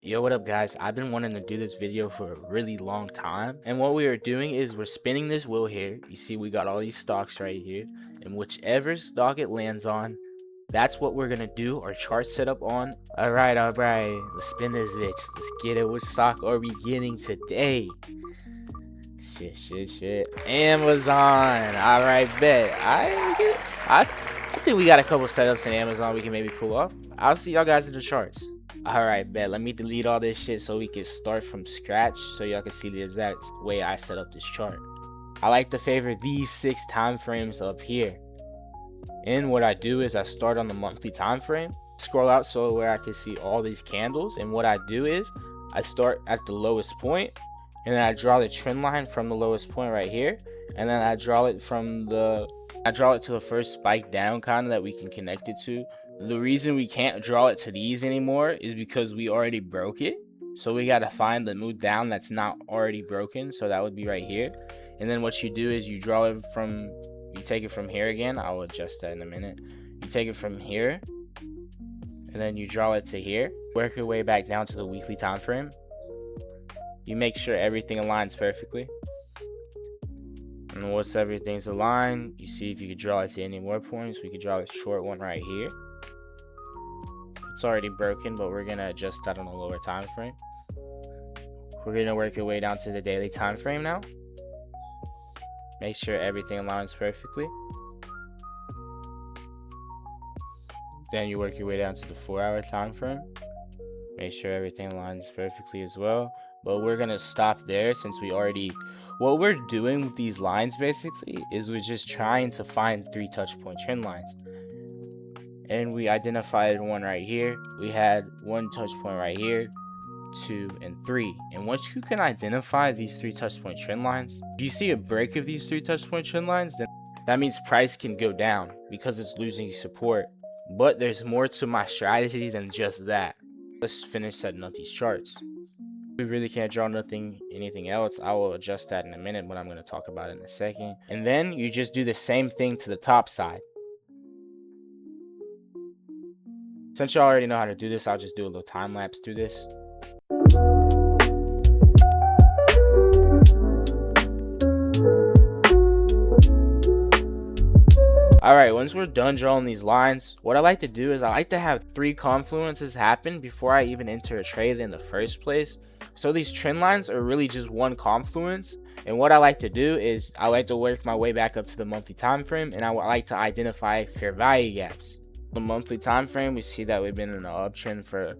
Yo, what up guys? I've been wanting to do this video for a really long time, and what we are doing is we're spinning this wheel here. You see we got all these stocks right here, and whichever stock it lands on, that's what we're gonna do our chart setup on. Alright, let's spin this bitch. Let's get it. What stock are we getting today? Shit. Amazon. Alright, bet. I think we got a couple setups in Amazon we can maybe pull off. I'll see y'all guys in the charts. Alright, bet. Let me delete all this shit so we can start from scratch so y'all can see the exact way I set up this chart. I like to favor these 6 time frames up here. And what I do is I start on the monthly time frame, scroll out so where I can see all these candles, and what I do is I start at the lowest point, and then I draw the trend line from the lowest point right here, and then I draw it to the first spike down kind of that we can connect it to. The reason we can't draw it to these anymore is because we already broke it. So we got to find the move down that's not already broken. So that would be right here. And then what you do is you take it from here again. I'll adjust that in a minute. You take it from here and then you draw it to here. Work your way back down to the weekly time frame. You make sure everything aligns perfectly. And once everything's aligned, you see if you could draw it to any more points. We could draw a short one right here. It's already broken, but we're gonna adjust that on a lower time frame. We're gonna work your way down to the daily time frame now. Make sure everything aligns perfectly. Then you work your way down to the 4-hour time frame. Make sure everything aligns perfectly as well. But we're gonna stop there since what we're doing with these lines basically is we're just trying to find 3 touch point trend lines. And we identified one right here. We had 1 touch point right here, 2 and 3. And once you can identify these 3 touch point trend lines, if you see a break of these 3 touch point trend lines, then that means price can go down because it's losing support. But there's more to my strategy than just that. Let's finish setting up these charts. We really can't draw anything else. I will adjust that in a minute, but I'm going to talk about it in a second. And then you just do the same thing to the top side. Since you already know how to do this, I'll just do a little time lapse through this. Alright, once we're done drawing these lines, what I like to do is I like to have 3 confluences happen before I even enter a trade in the first place. So these trend lines are really just one confluence. And what I like to do is I like to work my way back up to the monthly time frame, and I like to identify fair value gaps. The monthly time frame, we see that we've been in an uptrend for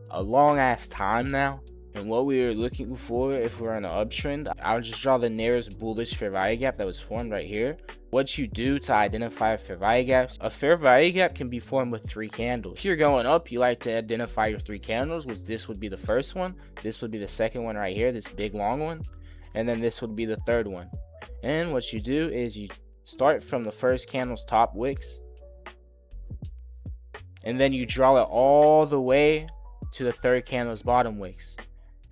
a long ass time now. And what we were looking for, if we're in an uptrend, I'll just draw the nearest bullish fair value gap that was formed right here. What you do to identify fair value gaps, a fair value gap can be formed with 3 candles. If you're going up, you like to identify your 3 candles, which this would be the first one, this would be the second one right here, this big long one, and then this would be the third one. And what you do is you start from the first candle's top wicks, and then you draw it all the way to the third candle's bottom wicks.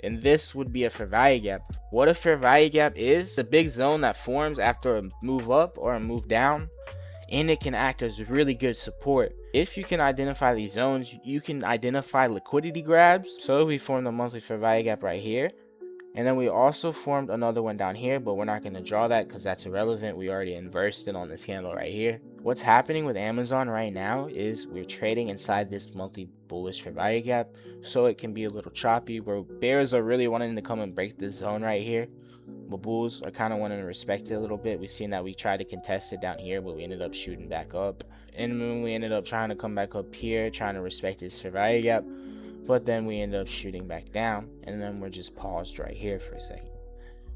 And this would be a fair value gap. What a fair value gap is, a big zone that forms after a move up or a move down, and it can act as really good support. If you can identify these zones, you can identify liquidity grabs. So we formed a monthly fair value gap right here. And then we also formed another one down here, but we're not going to draw that because that's irrelevant. We already inversed it on this candle right here. What's happening with Amazon right now is we're trading inside this monthly bullish fair value gap, so it can be a little choppy, where bears are really wanting to come and break this zone right here, but bulls are kind of wanting to respect it a little bit. We've seen that we tried to contest it down here, but we ended up shooting back up. And when we ended up trying to come back up here, trying to respect this fair value gap, but then we end up shooting back down, and then we're just paused right here for a second.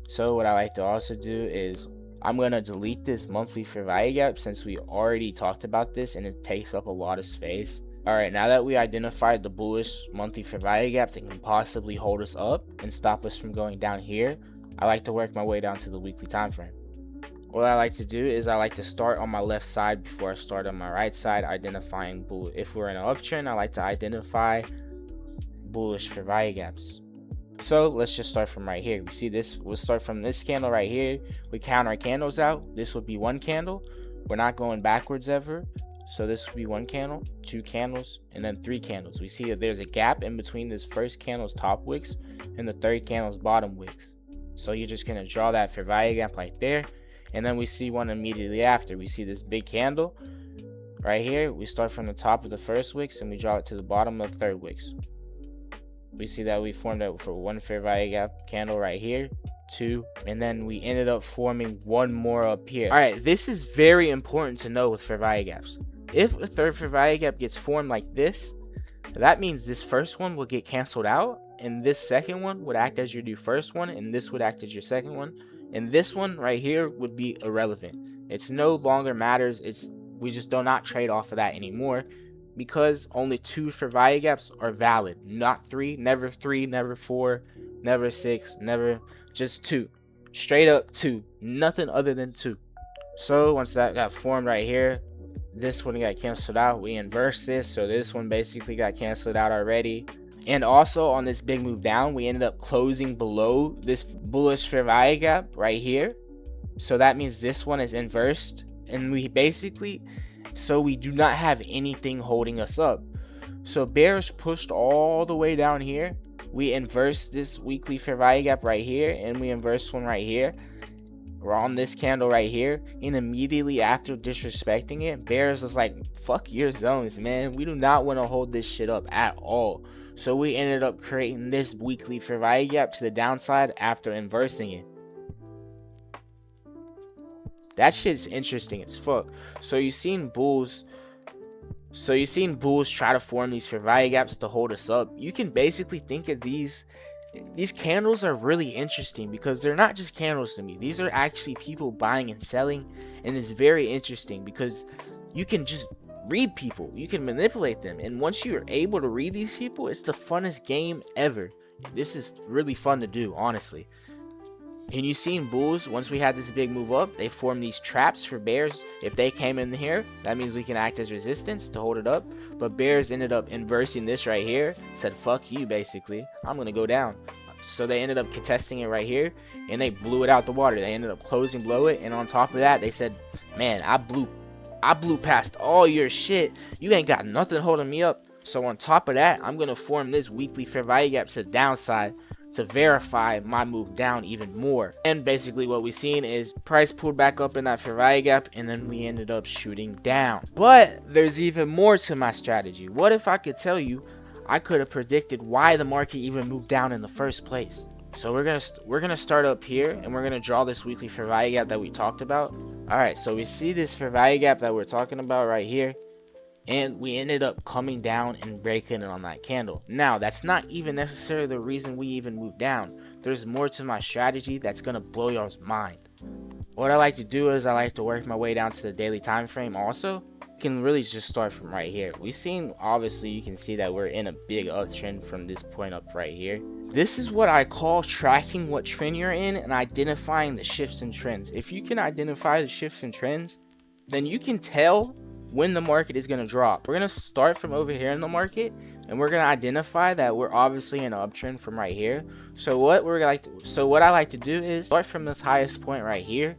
So what I like to also do is I'm going to delete this monthly fair value gap since we already talked about this and it takes up a lot of space. Alright, now that we identified the bullish monthly fair value gap that can possibly hold us up and stop us from going down here, I like to work my way down to the weekly time frame. What I like to do is I like to start on my left side before I start on my right side, identifying bull. If we're in an uptrend, I like to identify bullish fair value gaps. So let's just start from right here. We see this, we'll start from this candle right here. We count our candles out. This would be 1 candle. We're not going backwards ever. So this would be one candle, two candles, and then three candles. We see that there's a gap in between this first candle's top wicks and the third candle's bottom wicks. So you're just going to draw that fair value gap right there. And then we see one immediately after. We see this big candle right here. We start from the top of the first wicks and we draw it to the bottom of the third wicks. We see that we formed it for one fair value gap candle right here, two, and then we ended up forming one more up here. All right, this is very important to know with fair value gaps. If a third fair value gap gets formed like this, that means this first one will get canceled out, and this second one would act as your new first one, and this would act as your second one, and this one right here would be irrelevant. It's no longer matters. We just do not trade off of that anymore, because only two fair value gaps are valid, not three, never four, never six, never, just two, straight up two, nothing other than two. So once that got formed right here, this one got canceled out. We inverse this, so this one basically got canceled out already. And also on this big move down, we ended up closing below this bullish fair value gap right here. So that means this one is inversed, and we basically, so we do not have anything holding us up. So bearish pushed all the way down here. We inverse this weekly fair value gap right here, and we inverse one right here. We're on this candle right here, and immediately after disrespecting it, bears was like, fuck your zones, man. We do not want to hold this shit up at all. So we ended up creating this weekly fair value gap to the downside after inversing it. That shit's interesting as fuck. So you've seen bulls try to form these fair value gaps to hold us up. You can basically think of these candles are really interesting because they're not just candles to me. These are actually people buying and selling, and it's very interesting because you can just read people, you can manipulate them, and once you're able to read these people, it's the funnest game ever. This is really fun to do, honestly. And you've seen bulls, once we had this big move up, they formed these traps for bears. If they came in here, that means we can act as resistance to hold it up. But bears ended up inversing this right here, said fuck you basically, I'm gonna go down. So they ended up contesting it right here, and they blew it out the water. They ended up closing below it, and on top of that, they said, man, I blew past all your shit, you ain't got nothing holding me up. So on top of that, I'm gonna form this weekly fair value gap to the downside to verify my move down even more. And basically what we've seen is price pulled back up in that fair value gap, and then we ended up shooting down. But there's even more to my strategy. What if I could tell you I could have predicted why the market even moved down in the first place? So we're gonna start up here, and we're gonna draw this weekly fair value gap that we talked about. All right, so we see this fair value gap that we're talking about right here, and we ended up coming down and breaking it on that candle. Now, that's not even necessarily the reason we even moved down. There's more to my strategy that's going to blow y'all's mind. What I like to do is I like to work my way down to the daily time frame also. You can really just start from right here. We've seen, obviously, you can see that we're in a big uptrend from this point up right here. This is what I call tracking what trend you're in and identifying the shifts and trends. If you can identify the shifts and trends, then you can tell when the market is going to drop. We're going to start from over here in the market, and we're going to identify that we're obviously in an uptrend from right here. So what I like to do is start from this highest point right here.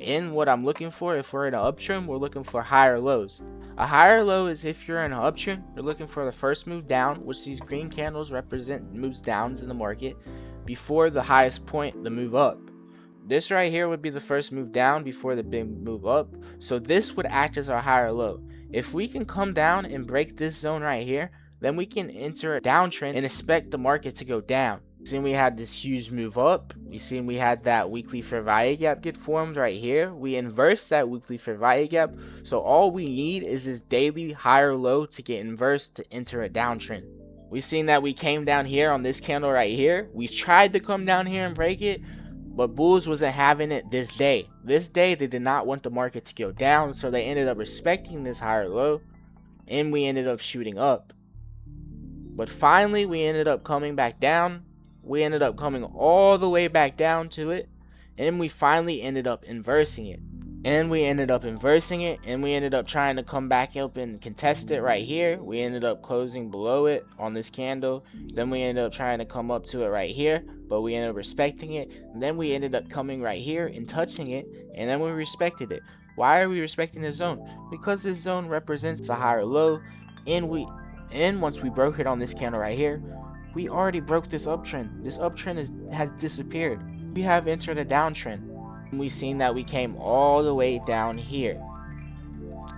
And what I'm looking for, if we're in an uptrend, we're looking for higher lows. A higher low is if you're in an uptrend, you're looking for the first move down, which these green candles represent moves downs in the market before the highest point, the move up. This right here would be the first move down before the big move up. So this would act as our higher low. If we can come down and break this zone right here, then we can enter a downtrend and expect the market to go down. Seen we had this huge move up. We seen we had that weekly fair value gap get formed right here. We inversed that weekly fair value gap. So all we need is this daily higher low to get inversed to enter a downtrend. We've seen that we came down here on this candle right here. We tried to come down here and break it, but bulls wasn't having it this day. This day, they did not want the market to go down, so they ended up respecting this higher low, and we ended up shooting up. But finally, we ended up coming back down. We ended up coming all the way back down to it, and we finally ended up inversing it. And we ended up inversing it, and we ended up trying to come back up and contest it right here. We ended up closing below it on this candle. Then we ended up trying to come up to it right here, but we ended up respecting it. And then we ended up coming right here and touching it, and then we respected it. Why are we respecting this zone? Because this zone represents a higher low, and once we broke it on this candle right here, we already broke this uptrend. This uptrend has disappeared. We have entered a downtrend. We've seen that we came all the way down here.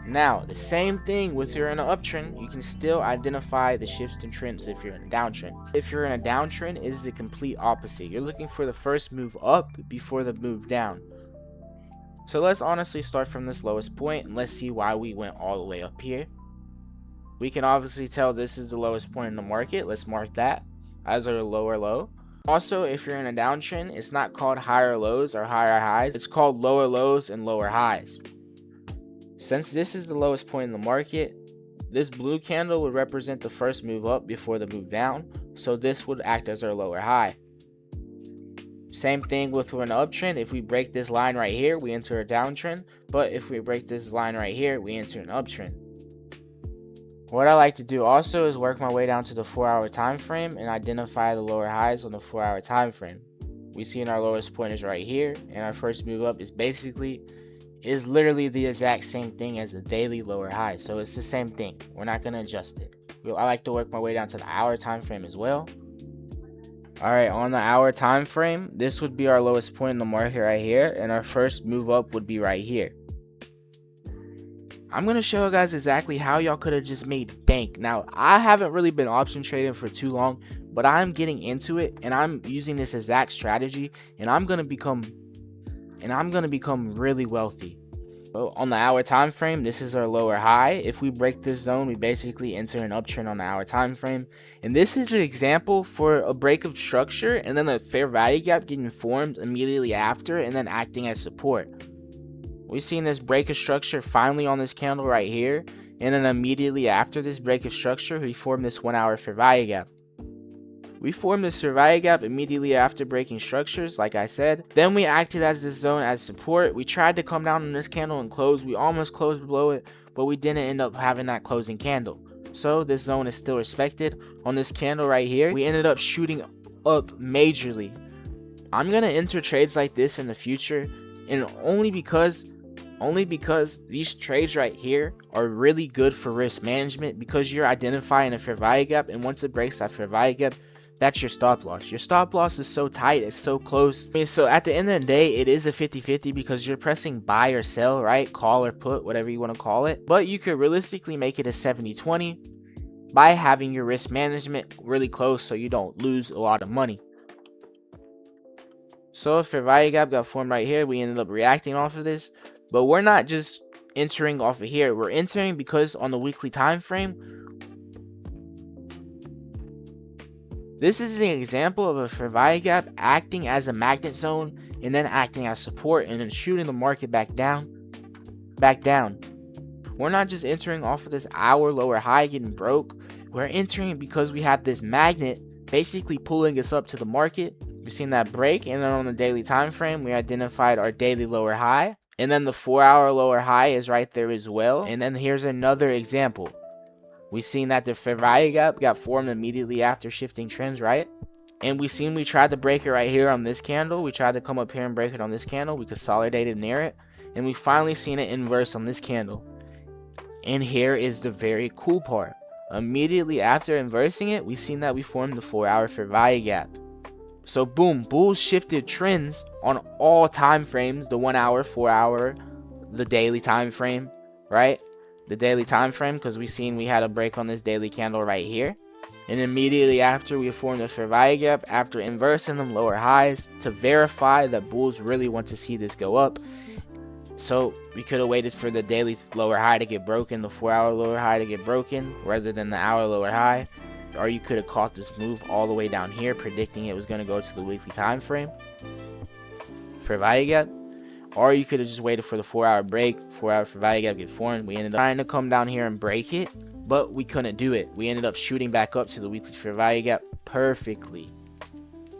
Now, the same thing with you're in an uptrend, you can still identify the shifts and trends if you're in a downtrend. If you're in a downtrend, it is the complete opposite. You're looking for the first move up before the move down. So let's honestly start from this lowest point and let's see why we went all the way up here. We can obviously tell this is the lowest point in the market. Let's mark that as our lower low. Also, if you're in a downtrend, it's not called higher lows or higher highs. It's called lower lows and lower highs. Since this is the lowest point in the market, this blue candle would represent the first move up before the move down. So this would act as our lower high. Same thing with an uptrend. If we break this line right here, we enter a downtrend. But if we break this line right here, we enter an uptrend. What I like to do also is work my way down to the 4-hour time frame and identify the lower highs on the 4-hour time frame. We see in our lowest point is right here, and our first move up is literally the exact same thing as the daily lower high. So it's the same thing. We're not going to adjust it. I like to work my way down to the hour time frame as well. Alright, on the hour time frame, this would be our lowest point in the market right here, and our first move up would be right here. I'm going to show you guys exactly how y'all could have just made bank. Now, I haven't really been option trading for too long, but I'm getting into it and I'm using this exact strategy, and I'm going to become really wealthy. So on the hour time frame, this is our lower high. If we break this zone, we basically enter an uptrend on the hour time frame. And this is an example for a break of structure and then a fair value gap getting formed immediately after and then acting as support. We've seen this break of structure finally on this candle right here, and then immediately after this break of structure, we formed this 1-hour fair value gap. We formed this fair value gap immediately after breaking structures, like I said. Then we acted as this zone as support. We tried to come down on this candle and close. We almost closed below it, but we didn't end up having that closing candle. So this zone is still respected. On this candle right here, we ended up shooting up majorly. I'm going to enter trades like this in the future, and only because these trades right here are really good for risk management, because you're identifying a fair value gap, and once it breaks that fair value gap, that's your stop loss. Your stop loss is so tight, it's so close. I mean, so at the end of the day, it is a 50-50 because you're pressing buy or sell, right? Call or put, whatever you want to call it. But you could realistically make it a 70-20 by having your risk management really close so you don't lose a lot of money. So if fair value gap got formed right here, we ended up reacting off of this. But we're not just entering off of here. We're entering because on the weekly time frame, this is an example of a fair value gap acting as a magnet zone and then acting as support and then shooting the market back down. We're not just entering off of this hour lower high getting broke. We're entering because we have this magnet basically pulling us up to the market. We've seen that break, and then on the daily time frame, we identified our daily lower high. And then the 4-hour lower high is right there as well. And then here's another example. We've seen that the fair value gap got formed immediately after shifting trends, right? And we tried to break it right here on this candle. We tried to come up here and break it on this candle. We consolidated near it. And we finally seen it inverse on this candle. And here is the very cool part. Immediately after inversing it, we seen that we formed the 4-hour fair value gap. So boom, bulls shifted trends on all time frames, the 1 hour, 4 hour, the daily time frame, right? The daily time frame, because we had a break on this daily candle right here. And immediately after, we formed a fair value gap after inversing them lower highs to verify that bulls really want to see this go up. So we could have waited for the daily lower high to get broken, the 4-hour lower high to get broken, rather than the hour lower high. Or you could have caught this move all the way down here, predicting it was going to go to the weekly time frame for value gap. Or you could have just waited for the 4-hour break, 4-hour for value gap get formed. We ended up trying to come down here and break it, but we couldn't do it. We ended up shooting back up to the weekly fair value gap perfectly.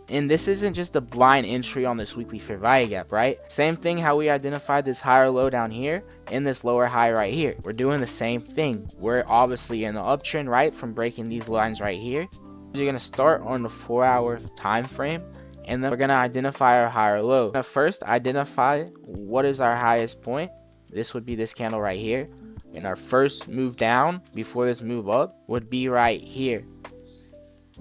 And this isn't just a blind entry on this weekly fair value gap, right? Same thing how we identified this higher low down here and this lower high right here. We're doing the same thing. We're obviously in the uptrend, right, from breaking these lines right here. You're going to start on the 4-hour time frame, and then we're going to identify our higher low. Now first, identify what is our highest point. this would be this candle right here. And our first move down before this move up would be right here.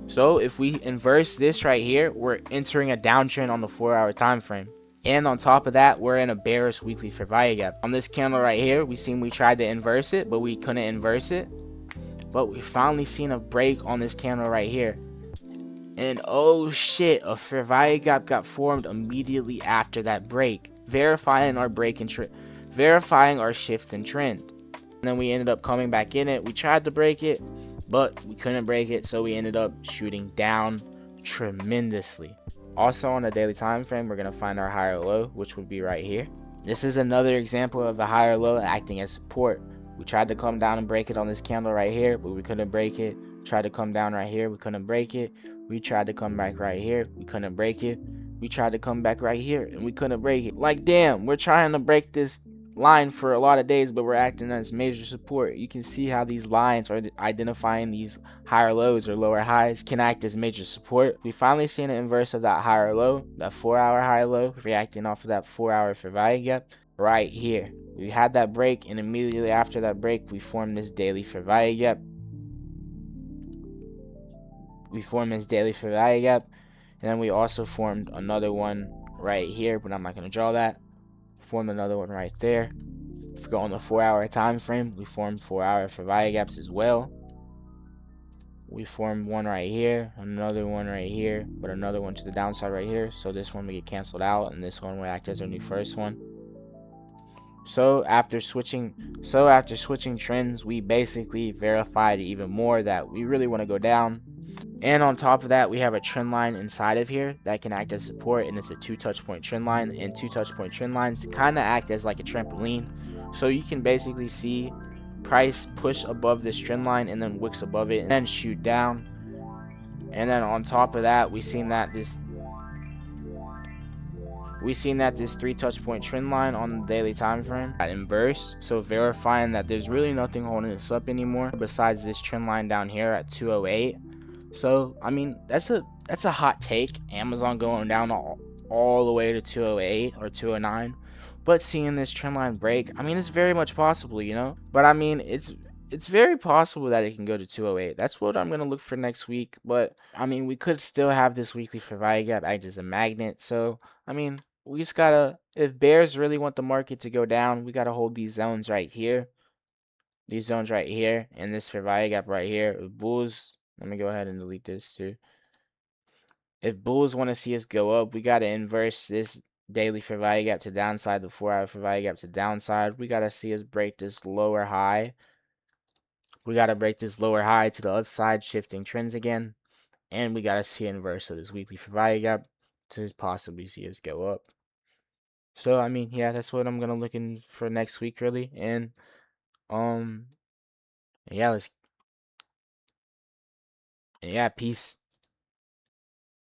So if we inverse this right here, we're entering a downtrend on the 4-hour time frame. And on top of that, we're in a bearish weekly fair value gap. On this candle right here, we tried to inverse it, but we couldn't inverse it. But we finally seen a break on this candle right here. And oh shit, a fair value gap got formed immediately after that break, verifying our break and verifying our shift in trend. And then we ended up coming back in it. We tried to break it, but we couldn't break it, so we ended up shooting down tremendously. Also on the daily time frame, we're going to find our higher low, which would be right here. This is another example of the higher low acting as support. We tried to come down and break it on this candle right here, but we couldn't break it. Tried to come down right here, we couldn't break it. We tried to come back right here, we couldn't break it. We tried to come back right here, and we couldn't break it. Like, damn, we're trying to break this line for a lot of days, but we're acting as major support. You can see how these lines are identifying these higher lows or lower highs can act as major support. We finally seen an inverse of that higher low, that 4-hour high low, reacting off of that 4-hour fair value gap right here. We had that break, and immediately after that break, we formed this daily fair value gap. And then we also formed another one right here, but I'm not going to draw that. Formed another one right there. If we go on the 4-hour time frame, we formed 4-hour fair value gaps as well. We formed one right here, another one right here, but another one to the downside right here. So this one will get canceled out, and this one will act as our new first one. So after switching trends, we basically verified even more that we really want to go down. And on top of that, we have a trend line inside of here that can act as support, and it's a 2 touch point trend line. And 2 touch point trend lines kind of act as like a trampoline. So you can basically see price push above this trend line and then wicks above it and then shoot down. And then on top of that, we seen that this 3 touch point trend line on the daily time frame got inversed, so verifying that there's really nothing holding us up anymore besides this trend line down here at 208. So I mean, that's a hot take, Amazon going down all the way to 208 or 209. But seeing this trend line break, I mean, it's very much possible, you know. But I mean, it's very possible that it can go to 208. That's what I'm gonna look for next week. But I mean, we could still have this weekly fair value gap act as a magnet. So I mean, we just gotta, if bears really want the market to go down, we gotta hold these zones right here. These zones right here and this fair value gap right here. If bulls, let me go ahead and delete this too. If bulls want to see us go up, we got to inverse this daily fair value gap to downside, the 4-hour fair value gap to downside. We got to see us break this lower high. We got to break this lower high to the upside, shifting trends again. And we got to see inverse of this weekly fair value gap to possibly see us go up. So, I mean, yeah, that's what I'm going to looking for next week, really. And, yeah, peace.